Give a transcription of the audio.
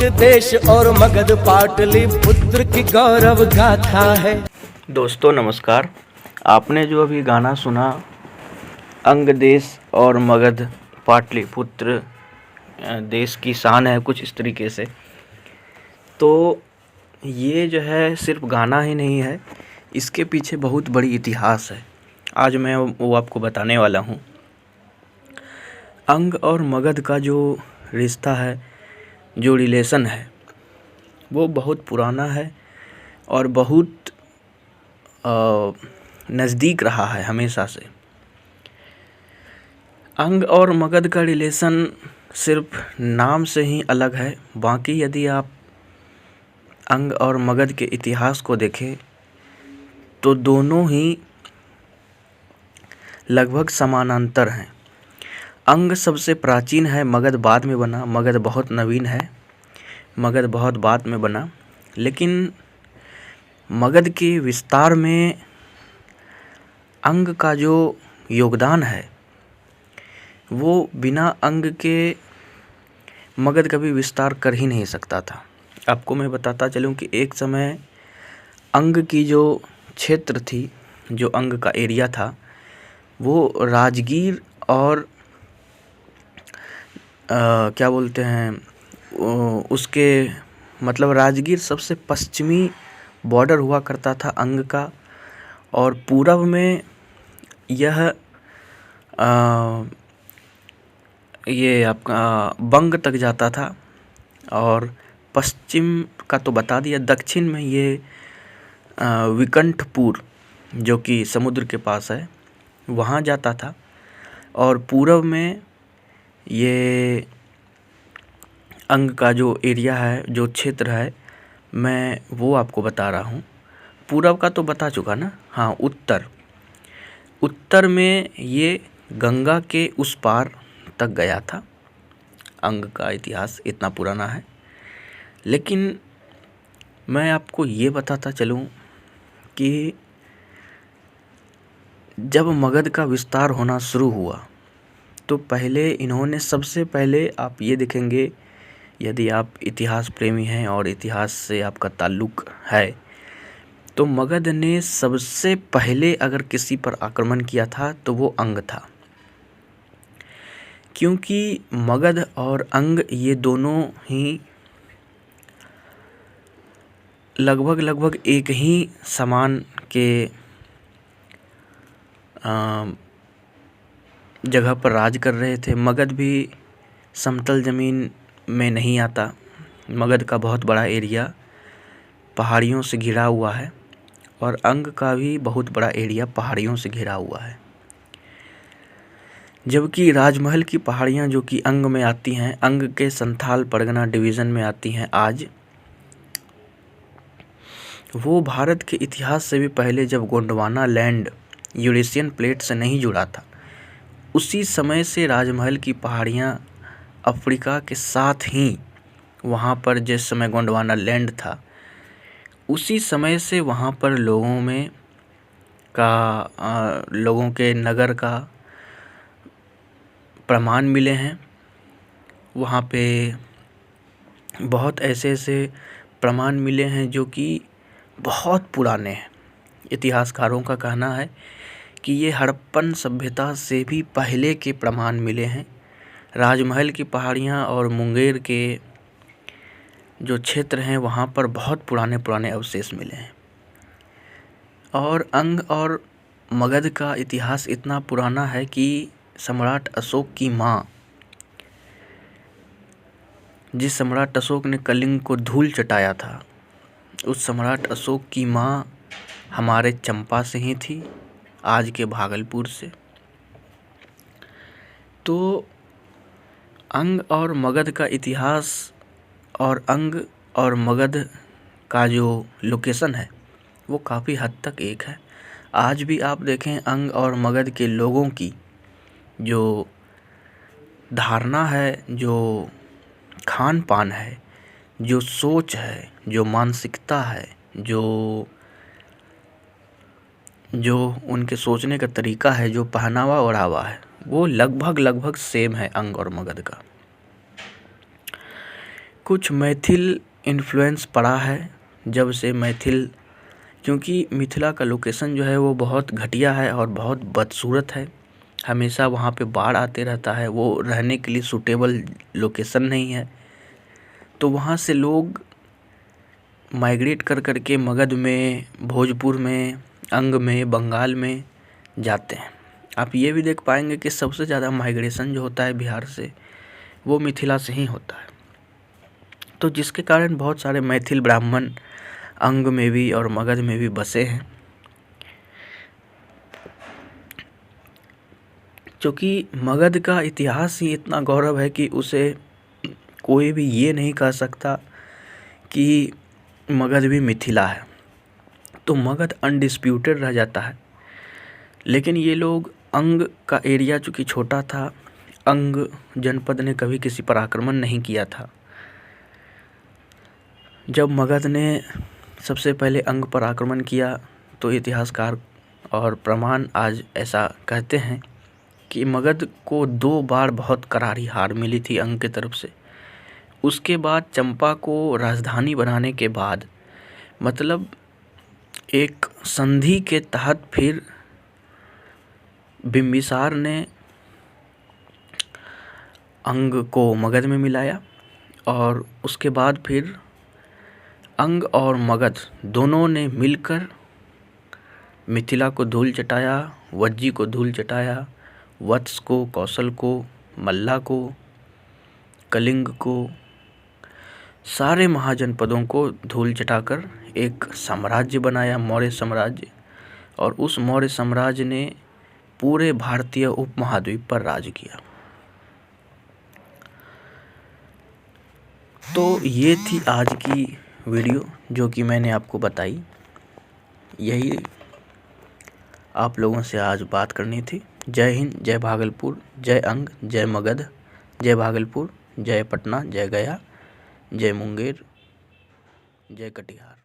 अंग देश और मगध पाटलिपुत्र की गौरव गाथा है। दोस्तों नमस्कार। आपने जो अभी गाना सुना अंग देश और मगध पाटलिपुत्र देश की शान है, कुछ इस तरीके से, तो ये जो है सिर्फ गाना ही नहीं है, इसके पीछे बहुत बड़ी इतिहास है। आज मैं वो आपको बताने वाला हूँ। अंग और मगध का जो रिश्ता है, जो रिलेशन है, वो बहुत पुराना है और बहुत नज़दीक रहा है हमेशा से। अंग और मगध का रिलेशन सिर्फ नाम से ही अलग है, बाकी यदि आप अंग और मगध के इतिहास को देखें तो दोनों ही लगभग समानांतर हैं। अंग सबसे प्राचीन है, मगध बाद में बना। मगध बहुत नवीन है, मगध बहुत बाद में बना। लेकिन मगध के विस्तार में अंग का जो योगदान है वो बिना अंग के मगध कभी विस्तार कर ही नहीं सकता था। आपको मैं बताता चलूं कि एक समय अंग की जो क्षेत्र थी, जो अंग का एरिया था, वो राजगीर और क्या बोलते हैं उसके मतलब राजगीर सबसे पश्चिमी बॉर्डर हुआ करता था अंग का, और पूरब में यह ये आपका बंग तक जाता था, और पश्चिम का तो बता दिया, दक्षिण में ये विकंठपुर जो कि समुद्र के पास है वहाँ जाता था, और पूरब में ये अंग का जो एरिया है, जो क्षेत्र है, मैं वो आपको बता रहा हूँ। पूरब का तो बता चुका ना। हाँ, उत्तर में ये गंगा के उस पार तक गया था। अंग का इतिहास इतना पुराना है। लेकिन मैं आपको ये बताता चलूँ कि जब मगध का विस्तार होना शुरू हुआ तो पहले इन्होंने, सबसे पहले आप ये देखेंगे, यदि आप इतिहास प्रेमी हैं और इतिहास से आपका ताल्लुक़ है, तो मगध ने सबसे पहले अगर किसी पर आक्रमण किया था तो वो अंग था। क्योंकि मगध और अंग ये दोनों ही लगभग एक ही समान के जगह पर राज कर रहे थे। मगध भी समतल ज़मीन में नहीं आता। मगध का बहुत बड़ा एरिया पहाड़ियों से घिरा हुआ है, और अंग का भी बहुत बड़ा एरिया पहाड़ियों से घिरा हुआ है। जबकि राजमहल की पहाड़ियाँ जो कि अंग में आती हैं, अंग के संथाल परगना डिवीज़न में आती हैं आज, वो भारत के इतिहास से भी पहले, जब गोंडवाना लैंड यूरेशियन प्लेट से नहीं जुड़ा था, उसी समय से राजमहल की पहाड़ियाँ अफ्रीका के साथ ही वहाँ पर, जिस समय गोंडवाना लैंड था, उसी समय से वहाँ पर लोगों के नगर का प्रमाण मिले हैं। वहाँ पे बहुत ऐसे प्रमाण मिले हैं जो कि बहुत पुराने हैं। इतिहासकारों का कहना है कि ये हड़प्पन सभ्यता से भी पहले के प्रमाण मिले हैं। राजमहल की पहाड़ियाँ और मुंगेर के जो क्षेत्र हैं वहाँ पर बहुत पुराने अवशेष मिले हैं। और अंग और मगध का इतिहास इतना पुराना है कि सम्राट अशोक की माँ, जिस सम्राट अशोक ने कलिंग को धूल चटाया था, उस सम्राट अशोक की माँ हमारे चंपा से ही थी, आज के भागलपुर से। तो अंग और मगध का इतिहास और अंग और मगध का जो लोकेशन है वो काफ़ी हद तक एक है। आज भी आप देखें, अंग और मगध के लोगों की जो धारणा है, जो खान पान है, जो सोच है, जो मानसिकता है, जो उनके सोचने का तरीका है, जो पहनावा ओढ़ावा है, वो लगभग सेम है अंग और मगध का। कुछ मैथिल इन्फ्लुएंस पड़ा है जब से मैथिल, क्योंकि मिथिला का लोकेशन जो है वो बहुत घटिया है और बहुत बदसूरत है। हमेशा वहाँ पे बाढ़ आते रहता है, वो रहने के लिए सूटेबल लोकेशन नहीं है। तो वहाँ से लोग माइग्रेट कर के मगध में, भोजपुर में, अंग में, बंगाल में जाते हैं। आप ये भी देख पाएंगे कि सबसे ज़्यादा माइग्रेशन जो होता है बिहार से, वो मिथिला से ही होता है। तो जिसके कारण बहुत सारे मैथिल ब्राह्मण अंग में भी और मगध में भी बसे हैं। क्योंकि मगध का इतिहास ही इतना गौरव है कि उसे कोई भी ये नहीं कह सकता कि मगध भी मिथिला है। तो मगध अनडिस्प्यूटेड रह जाता है। लेकिन ये लोग, अंग का एरिया चूँकि छोटा था, अंग जनपद ने कभी किसी पर आक्रमण नहीं किया था। जब मगध ने सबसे पहले अंग पर आक्रमण किया तो इतिहासकार और प्रमाण आज ऐसा कहते हैं कि मगध को 2 बार बहुत करारी हार मिली थी अंग की तरफ से। उसके बाद चंपा को राजधानी बनाने के बाद, मतलब एक संधि के तहत, फिर बिंबिसार ने अंग को मगध में मिलाया और उसके बाद फिर अंग और मगध दोनों ने मिलकर मिथिला को धूल चटाया, वज्जी को धूल चटाया, वत्स को, कौशल को, मल्ला को, कलिंग को, सारे महाजनपदों को धूल चटाकर एक साम्राज्य बनाया, मौर्य साम्राज्य। और उस मौर्य साम्राज्य ने पूरे भारतीय उपमहाद्वीप पर राज किया। तो ये थी आज की वीडियो जो कि मैंने आपको बताई। यही आप लोगों से आज बात करनी थी। जय हिंद, जय भागलपुर, जय अंग, जय मगध, जय भागलपुर, जय पटना, जय गया, जय मुंगेर, जय कटिहार।